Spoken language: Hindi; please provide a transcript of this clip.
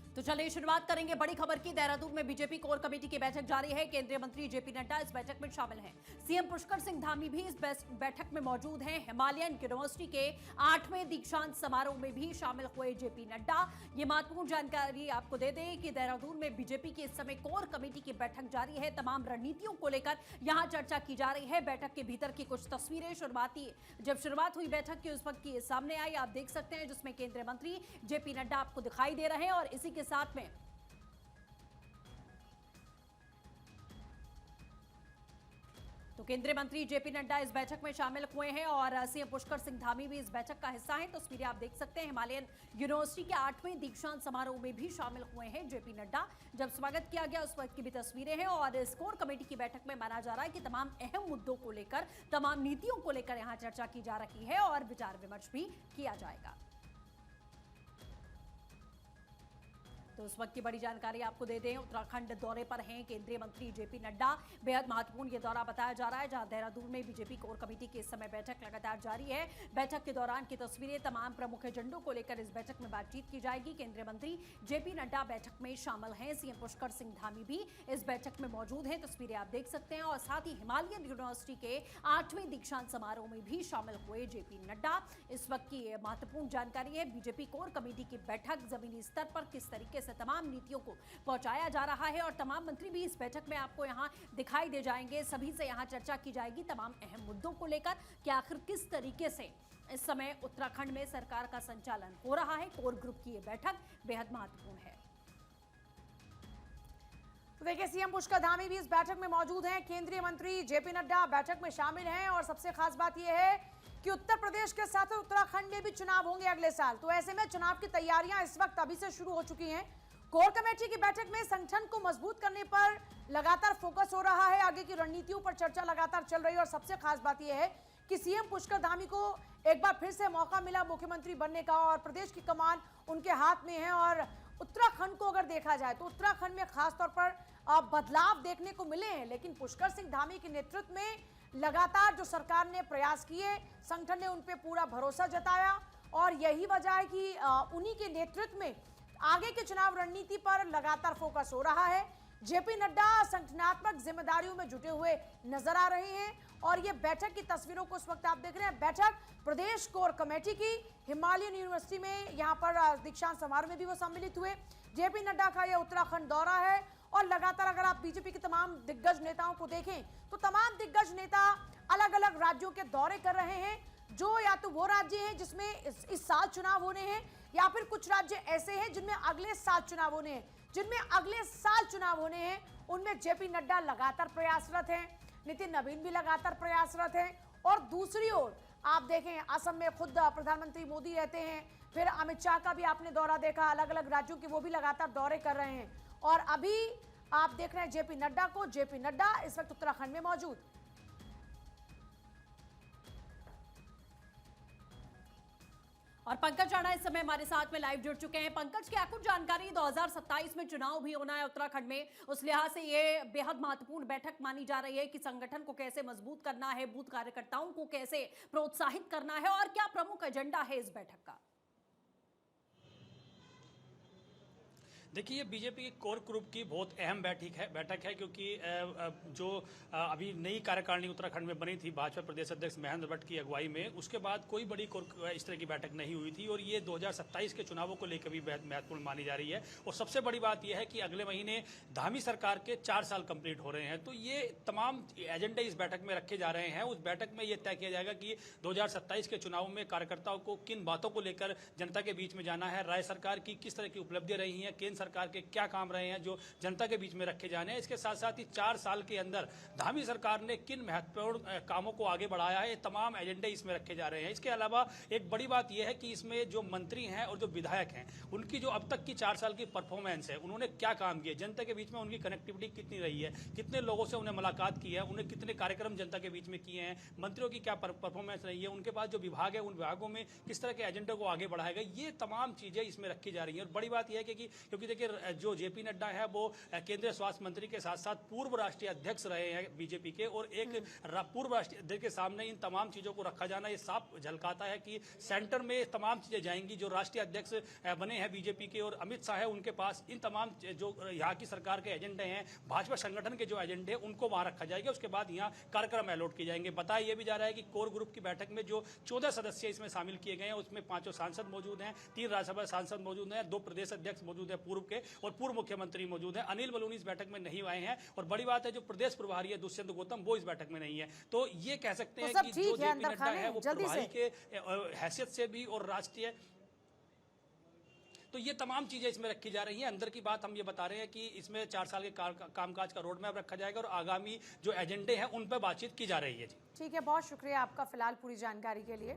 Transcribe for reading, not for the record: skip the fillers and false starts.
तो चलिए शुरुआत करेंगे बड़ी खबर की। देहरादून में बीजेपी कोर कमेटी की बैठक जारी है। केंद्रीय मंत्री जेपी नड्डा इस बैठक में शामिल हैं। सीएम पुष्कर सिंह धामी भी इस बैठक में मौजूद हैं। हिमालयन यूनिवर्सिटी के 8वें दीक्षांत समारोह में भी शामिल हुए जेपी नड्डा। ये महत्वपूर्ण जानकारी आपको दे दें कि देहरादून में बीजेपी की इस समय कोर कमेटी की बैठक जारी है। तमाम रणनीतियों को लेकर यहां चर्चा की जा रही है। बैठक के भीतर की कुछ तस्वीरें जब शुरुआत हुई बैठक की उस वक्त की सामने आई, आप देख सकते हैं, जिसमें केंद्रीय मंत्री जेपी नड्डा आपको दिखाई दे रहे हैं और इसी के साथ में तो केंद्रीय मंत्री जेपी नड्डा इस बैठक में शामिल हुए हैं और सीएम पुष्कर सिंह धामी भी इस बैठक का हिस्सा हैं। तस्वीरें आप देख सकते हैं। हिमालयन यूनिवर्सिटी के 8वें दीक्षांत समारोह में भी शामिल हुए हैं जेपी नड्डा। जब स्वागत किया गया उस वक्त की भी तस्वीरें हैं और इस कोर कमेटी की बैठक में माना जा रहा है कि तमाम अहम मुद्दों को लेकर, तमाम नीतियों को लेकर यहां चर्चा की जा रही है और विचार विमर्श भी किया जाएगा। तो उस वक्त की बड़ी जानकारी आपको दे दें, उत्तराखंड दौरे पर हैं केंद्रीय मंत्री जेपी नड्डा। बेहद महत्वपूर्ण ये दौरा बताया जा रहा है, जहां देहरादून में बीजेपी कोर कमेटी की इस समय बैठक लगातार जारी है। बैठक के दौरान की तस्वीरें, तमाम प्रमुख एजेंडों को लेकर इस बैठक में बातचीत की जाएगी। केंद्रीय मंत्री जेपी नड्डा बैठक में शामिल हैं। सीएम पुष्कर सिंह धामी भी इस बैठक में मौजूद हैं। तस्वीरें आप देख सकते हैं और साथ ही हिमालयन यूनिवर्सिटी के 8वें दीक्षांत समारोह में भी शामिल हुए जेपी नड्डा। इस वक्त की महत्वपूर्ण जानकारी है, बीजेपी कोर कमेटी की बैठक जमीनी स्तर पर किस तरीके से तमाम नीतियों को पहुंचाया जा रहा है और तमाम मंत्री भी इस बैठक में आपको यहां दिखाई दे जाएंगे। सभी से यहां चर्चा की जाएगी तमाम अहम मुद्दों को लेकर कि आखिर किस तरीके से इस समय उत्तराखंड में सरकार का संचालन हो रहा है। कोर ग्रुप की यह बैठक बेहद महत्वपूर्ण है। तो देखिए, सीएम पुष्कर धामी भी इस बैठक में मौजूद हैं। केंद्रीय मंत्री जेपी नड्डा बैठक में शामिल हैं और सबसे खास बात यह है कि उत्तर प्रदेश के साथ उत्तराखंड में भी चुनाव होंगे अगले साल। तो ऐसे में चुनाव की तैयारियां इस वक्त अभी से शुरू हो चुकी हैं। कोर कमेटी की बैठक में संगठन को मजबूत करने पर लगातार फोकस हो रहा है। आगे की रणनीतियों पर चर्चा लगातार चल रही है और सबसे खास बात यह है कि सीएम पुष्कर धामी को एक बार फिर से मौका मिला मुख्यमंत्री बनने का और प्रदेश की कमान उनके हाथ में है। और उत्तराखंड को अगर देखा जाए तो उत्तराखंड में खासतौर पर बदलाव देखने को मिले हैं, लेकिन पुष्कर सिंह धामी के नेतृत्व में लगातार जो सरकार ने प्रयास किए, संगठन ने उन पर पूरा भरोसा जताया और यही वजह है कि उन्हीं के नेतृत्व में आगे के चुनाव रणनीति पर लगातार फोकस हो रहा है। जेपी नड्डा संगठनात्मक जिम्मेदारियों में जुटे हुए नजर आ रहे हैं और ये बैठक की तस्वीरों को इस वक्त आप देख रहे हैं। बैठक प्रदेश कोर कमेटी की हिमालयन यूनिवर्सिटी में, यहां पर दीक्षांत समारोह में भी वो सम्मिलित हुए। जेपी नड्डा का यह उत्तराखंड दौरा है और लगातार अगर आप बीजेपी के तमाम दिग्गज नेताओं को देखें तो तमाम दिग्गज नेता अलग अलग राज्यों के दौरे कर रहे हैं, जो या तो वो राज्य हैं जिसमें इस साल चुनाव होने हैं या फिर कुछ राज्य ऐसे हैं जिनमें अगले साल चुनाव होने हैं। जिनमें अगले साल चुनाव होने हैं उनमें जेपी नड्डा लगातार प्रयासरत हैं, नितिन नवीन भी लगातार प्रयासरत हैं और दूसरी ओर आप देखें असम में खुद प्रधानमंत्री मोदी रहते हैं, फिर अमित शाह का भी आपने दौरा देखा, अलग अलग राज्यों के वो भी लगातार दौरे कर रहे हैं और अभी आप देख रहे हैं जेपी नड्डा को। जेपी नड्डा इस वक्त उत्तराखंड में मौजूद। और पंकज राणा इस समय हमारे साथ में लाइव जुड़ चुके हैं। पंकज, क्या कुछ जानकारी? 2027 में चुनाव भी होना है उत्तराखंड में, उस लिहाज से ये बेहद महत्वपूर्ण बैठक मानी जा रही है कि संगठन को कैसे मजबूत करना है, बूथ कार्यकर्ताओं को कैसे प्रोत्साहित करना है और क्या प्रमुख एजेंडा है इस बैठक का? देखिए, ये बीजेपी की कोर ग्रुप की बहुत अहम बैठक है क्योंकि जो अभी नई कार्यकारिणी उत्तराखंड में बनी थी भाजपा प्रदेश अध्यक्ष महेंद्र भट्ट की अगुवाई में, उसके बाद कोई बड़ी इस तरह की बैठक नहीं हुई थी और ये 2027 के चुनावों को लेकर भी बेहद महत्वपूर्ण मानी जा रही है। और सबसे बड़ी बात यह है कि अगले महीने धामी सरकार के 4 साल कंप्लीट हो रहे हैं, तो ये तमाम एजेंडे इस बैठक में रखे जा रहे हैं। उस बैठक में यह तय किया जाएगा कि 2027 के चुनावों में कार्यकर्ताओं को किन बातों को लेकर जनता के बीच में जाना है, राज्य सरकार की किस तरह की उपलब्धियां रही हैं, केंद्र सरकार के क्या काम रहे हैं जो जनता के बीच में रखे जाने हैं। इसके साथ साथ ही 4 साल के अंदर धामी सरकार ने किन महत्वपूर्ण कामों को आगे बढ़ाया है, ये तमाम एजेंडे इसमें रखे जा रहे हैं। इसके अलावा एक बड़ी बात यह है कि इसमें जो मंत्री हैं और जो विधायक हैं उनकी जो अब तक की 4 साल की परफॉर्मेंस है, उन्होंने क्या काम किए, जनता के बीच में उनकी कनेक्टिविटी कितनी रही है, कितने लोगों से उन्हें मुलाकात की है, उन्हें कितने कार्यक्रम जनता के बीच में किए हैं, मंत्रियों की क्या परफॉर्मेंस रही है, उनके पास जो विभाग है उन विभागों में किस तरह के एजेंडे को आगे बढ़ाया गया, ये तमाम चीजें इसमें रखी जा रही हैं। और बड़ी बात यह है कि क्योंकि देखिए जो जेपी नड्डा है वो केंद्रीय स्वास्थ्य मंत्री के साथ साथ पूर्व राष्ट्रीय अध्यक्ष रहे हैं बीजेपी के, और एक पूर्व राष्ट्रीय अध्यक्ष के सामने इन तमाम चीजों को रखा जाना ये साफ झलकाता है कि सेंटर में तमाम चीजें जाएंगी। जो राष्ट्रीय अध्यक्ष बने हैं बीजेपी के और अमित शाह है, उनके पास इन तमाम जो यहाँ की सरकार के एजेंडे हैं, भाजपा संगठन के जो एजेंडे हैं, उनको वहां रखा जाएगा। उसके बाद यहाँ कार्यक्रम अलॉट किए जाएंगे। बताया यह भी जा रहा है कि कोर ग्रुप की बैठक में जो 14 सदस्य इसमें शामिल किए गए हैं, उसमें 5 सांसद मौजूद हैं, 3 राज्यसभा सांसद मौजूद हैं, 2 प्रदेश अध्यक्ष मौजूद हैं पूर्व के, और पूर्व मुख्यमंत्री मौजूद हैं। अनिल बलूनी इस बैठक में नहीं आए हैं, और बड़ी बात है जो प्रदेश प्रभारी है दुष्यंत गौतम, वो इस बैठक में नहीं है। तो ये कह सकते हैं कि जो जेपी नड्डा है वो प्रभारी के हैसियत से भी और राष्ट्रीय, तो ये तमाम चीजें इसमें रखी जा रही हैं। अंदर की बात हम ये बता रहे हैं कि इसमें 4 साल के कामकाज का रोड मैप रखा जाएगा और आगामी जो एजेंडे हैं उन पर बातचीत की जा रही है। जी ठीक है, बहुत शुक्रिया आपका फिलहाल पूरी जानकारी के लिए।